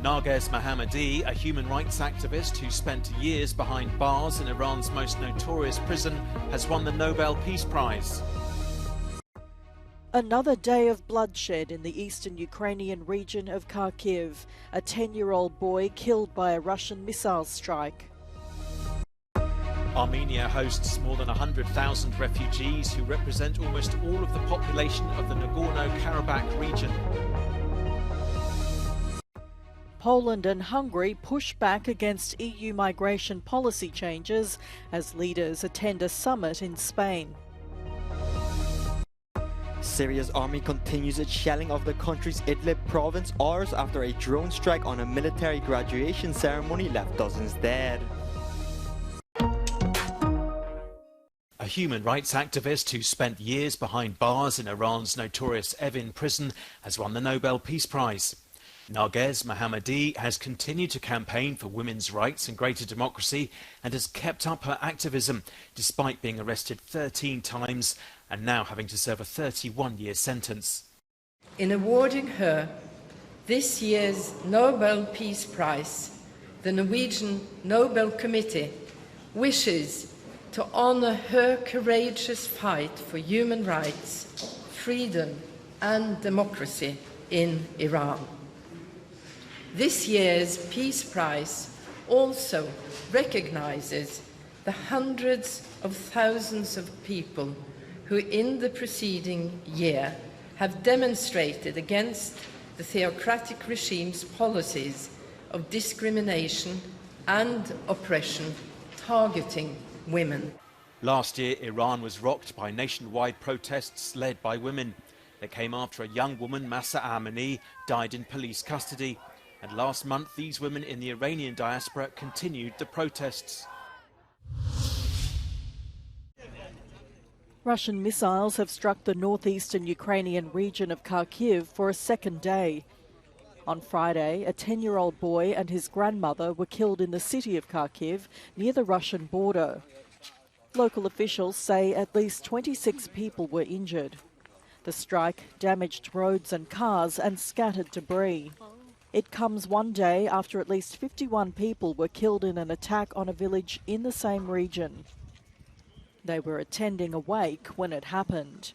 Narges Mohammadi, a human rights activist who spent years behind bars in Iran's most notorious prison, has won the Nobel Peace Prize. Another day of bloodshed in the eastern Ukrainian region of Kharkiv. A 10-year-old boy killed by a Russian missile strike. Armenia hosts more than 100,000 refugees who represent almost all of the population of the Nagorno-Karabakh region. Poland and Hungary push back against EU migration policy changes as leaders attend a summit in Spain. Syria's army continues its shelling of the country's Idlib province hours after a drone strike on a military graduation ceremony left dozens dead. A human rights activist who spent years behind bars in Iran's notorious Evin prison has won the Nobel Peace Prize. Narges Mohammadi has continued to campaign for women's rights and greater democracy and has kept up her activism despite being arrested 13 times and now having to serve a 31-year sentence. In awarding her this year's Nobel Peace Prize, the Norwegian Nobel Committee wishes to honour her courageous fight for human rights, freedom and democracy in Iran. This year's Peace Prize also recognises the hundreds of thousands of people who in the preceding year have demonstrated against the theocratic regime's policies of discrimination and oppression targeting women. Last year, Iran was rocked by nationwide protests led by women. They came after a young woman, Mahsa Amini, died in police custody. And last month, these women in the Iranian diaspora continued the protests. Russian missiles have struck the northeastern Ukrainian region of Kharkiv for a second day. On Friday, a 10-year-old boy and his grandmother were killed in the city of Kharkiv near the Russian border. Local officials say at least 26 people were injured. The strike damaged roads and cars and scattered debris. It comes one day after at least 51 people were killed in an attack on a village in the same region. They were attending a wake when it happened.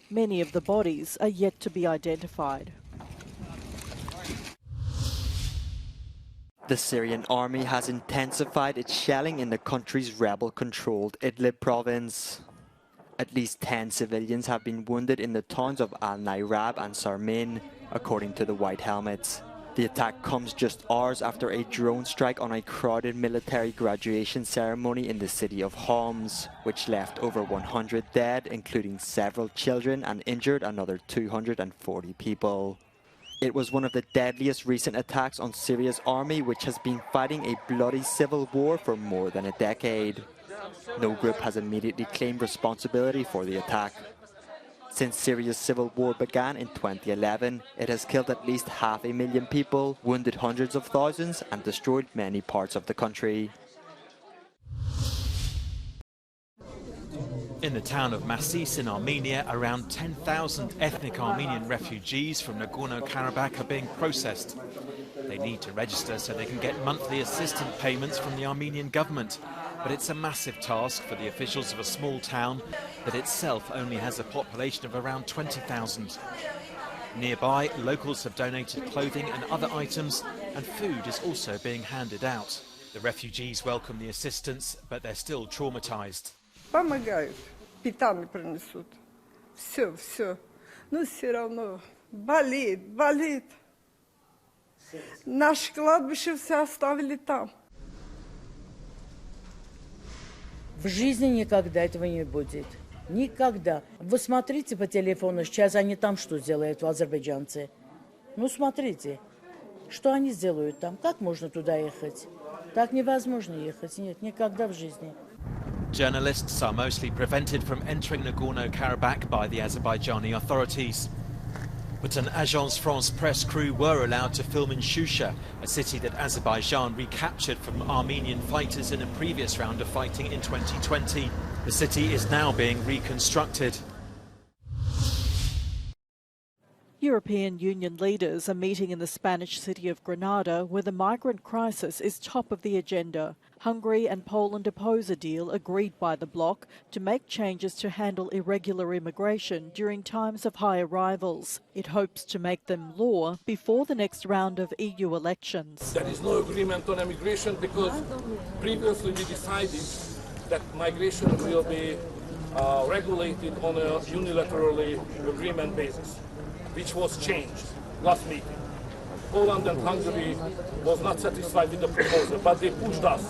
Many of the bodies are yet to be identified. The Syrian army has intensified its shelling in the country's rebel-controlled Idlib province. At least 10 civilians have been wounded in the towns of Al-Nairab and Sarmin, according to the White Helmets. The attack comes just hours after a drone strike on a crowded military graduation ceremony in the city of Homs, which left over 100 dead, including several children, and injured another 240 people. It was one of the deadliest recent attacks on Syria's army, which has been fighting a bloody civil war for more than a decade. No group has immediately claimed responsibility for the attack. Since Syria's civil war began in 2011, it has killed at least 500,000 people, wounded hundreds of thousands, and destroyed many parts of the country. In the town of Massis in Armenia, around 10,000 ethnic Armenian refugees from Nagorno-Karabakh are being processed. They need to register so they can get monthly assistance payments from the Armenian government. But it's a massive task for the officials of a small town that itself only has a population of around 20,000. Nearby, locals have donated clothing and other items, and food is also being handed out. The refugees welcome the assistance, but they're still traumatized. Помогают, питание принесут. Все. Но все равно болит. Наше кладбище все оставили там. В жизни никогда этого не будет. Никогда. Вы смотрите по телефону, сейчас они там что делают, азербайджанцы? Ну, смотрите, что они сделают там. Как можно туда ехать? Так невозможно ехать. Нет, никогда в жизни. Journalists are mostly prevented from entering Nagorno-Karabakh by the Azerbaijani authorities. But an Agence France press crew were allowed to film in Shusha, a city that Azerbaijan recaptured from Armenian fighters in a previous round of fighting in 2020. The city is now being reconstructed. European Union leaders are meeting in the Spanish city of Granada, where the migrant crisis is top of the agenda. Hungary and Poland oppose a deal agreed by the bloc to make changes to handle irregular immigration during times of high arrivals. It hopes to make them law before the next round of EU elections. There is no agreement on immigration because previously we decided that migration will be regulated on a unilaterally agreement basis, which was changed last meeting. Poland and Hungary was not satisfied with the proposal, but they pushed us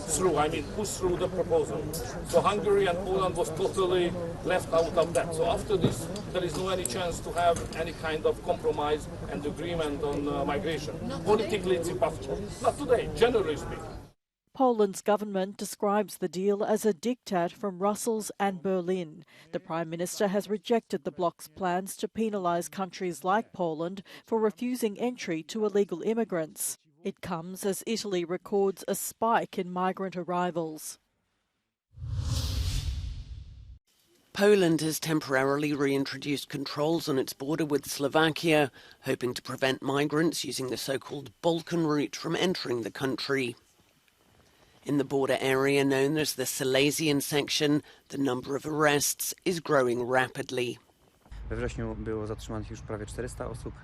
through, pushed through the proposal. So Hungary and Poland was totally left out of that. So after this, there is no any chance to have any kind of compromise and agreement on migration. Politically, it's impossible. Not today, generally speaking. Poland's government describes the deal as a diktat from Brussels and Berlin. The Prime Minister has rejected the bloc's plans to penalise countries like Poland for refusing entry to illegal immigrants. It comes as Italy records a spike in migrant arrivals. Poland has temporarily reintroduced controls on its border with Slovakia, hoping to prevent migrants using the so-called Balkan route from entering the country. In the border area known as the Silesian section, the number of arrests is growing rapidly. We wrześniu było zatrzymanych już prawie 400 osób,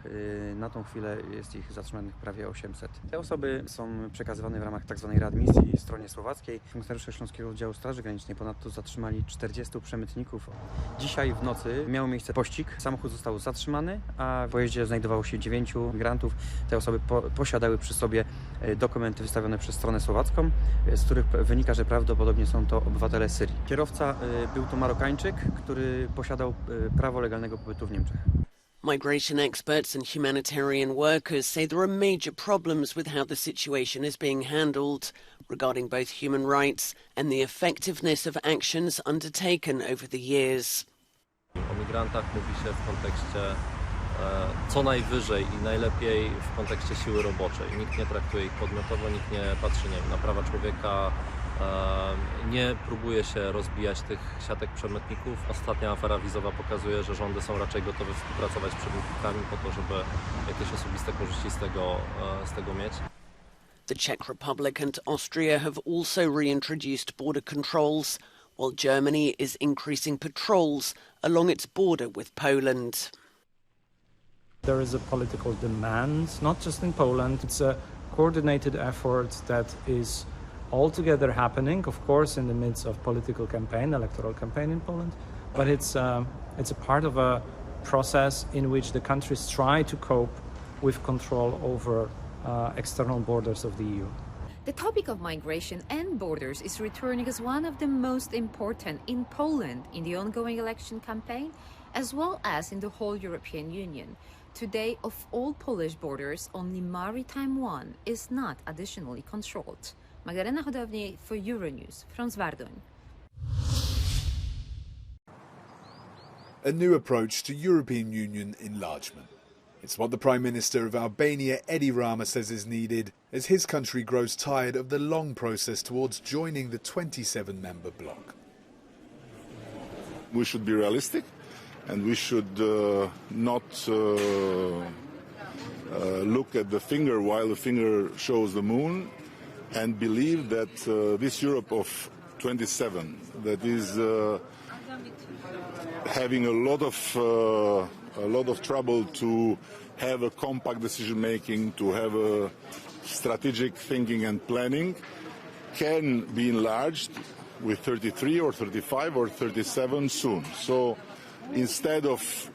na tą chwilę jest ich zatrzymanych prawie 800. Te osoby są przekazywane w ramach tzw. readmisji stronie słowackiej. Funkcjonariusze Śląskiego Oddziału Straży Granicznej ponadto zatrzymali 40 przemytników. Dzisiaj w nocy miał miejsce pościg, samochód został zatrzymany, a w pojeździe znajdowało się 9 migrantów. Te osoby posiadały przy sobie dokumenty wystawione przez stronę słowacką, z których wynika, że prawdopodobnie są to obywatele Syrii. Kierowca był to Marokańczyk, który posiadał prawo legalnego pobytu w Niemczech. Migration experts and humanitarian workers say there are major problems with how the situation is being handled regarding both human rights and the effectiveness of actions undertaken over the years. O migrantach mówi się w kontekście co najwyżej i najlepiej w kontekście siły roboczej. Nikt nie traktuje ich podmiotowo, nikt nie patrzy na prawa człowieka, nie próbuje się rozbijać tych siatek przemytników. Ostatnia afera wizowa pokazuje, że rządy są raczej gotowe współpracować z przemytnikami po to, żeby jakieś osobiste korzyści z tego mieć. The Czech Republic and Austria have also reintroduced border controls, while Germany is increasing patrols along its border with Poland. There is a political demand, not just in Poland. It's a coordinated effort that is altogether happening, of course, in the midst of political campaign, electoral campaign in Poland, but it's a part of a process in which the countries try to cope with control over external borders of the EU. The topic of migration and borders is returning as one of the most important in Poland in the ongoing election campaign, as well as in the whole European Union. Today, of all Polish borders, only maritime one is not additionally controlled. Magdalena Hodowniej for Euronews from Zwardoń. A new approach to European Union enlargement. It's what the Prime Minister of Albania, Edi Rama, says is needed as his country grows tired of the long process towards joining the 27-member bloc. We should be realistic and we should not look at the finger while the finger shows the moon, and believe that this Europe of 27 that is having a lot of trouble to have a compact decision making, to have a strategic thinking and planning, can be enlarged with 33 or 35 or 37 soon. So instead of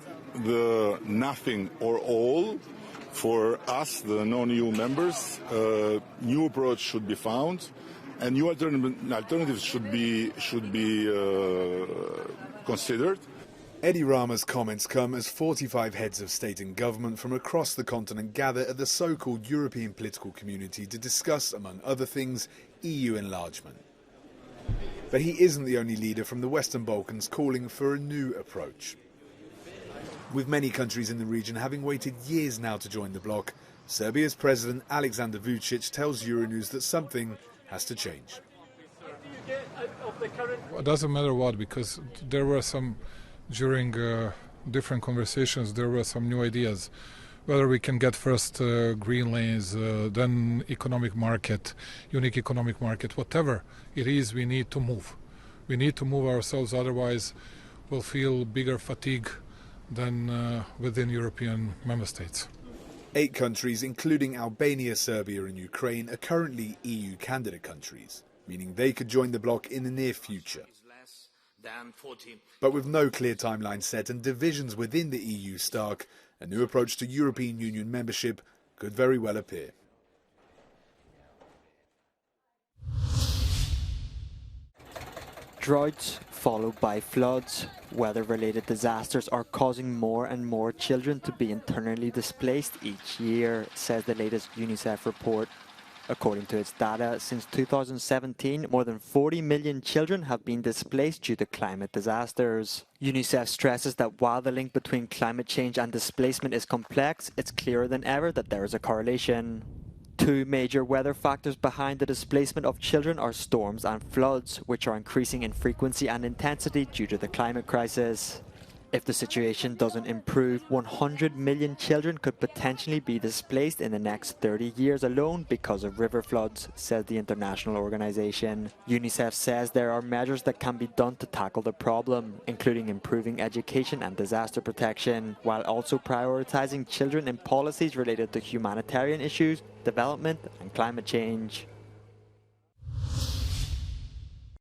the nothing or all, for us, the non-EU members, a new approach should be found, and new alternatives should be considered. Edi Rama's comments come as 45 heads of state and government from across the continent gather at the so-called European political community to discuss, among other things, EU enlargement. But he isn't the only leader from the Western Balkans calling for a new approach. With many countries in the region having waited years now to join the bloc, Serbia's President Aleksandar Vučić tells Euronews that something has to change. It doesn't matter what, because there were some, during different conversations, there were some new ideas. Whether we can get first green lanes, then economic market, unique economic market, whatever it is, we need to move. We need to move ourselves, otherwise we'll feel bigger fatigue than within European member states. 8 countries, including Albania, Serbia and Ukraine, are currently EU candidate countries, meaning they could join the bloc in the near future. But with no clear timeline set and divisions within the EU stark, a new approach to European Union membership could very well appear. Droughts followed by floods. Weather-related disasters are causing more and more children to be internally displaced each year, says the latest UNICEF report. According to its data, since 2017, more than 40 million children have been displaced due to climate disasters. UNICEF stresses that while the link between climate change and displacement is complex, it's clearer than ever that there is a correlation. 2 major weather factors behind the displacement of children are storms and floods, which are increasing in frequency and intensity due to the climate crisis. If the situation doesn't improve, 100 million children could potentially be displaced in the next 30 years alone because of river floods, says the international organization. UNICEF says there are measures that can be done to tackle the problem, including improving education and disaster protection, while also prioritizing children in policies related to humanitarian issues, development and climate change.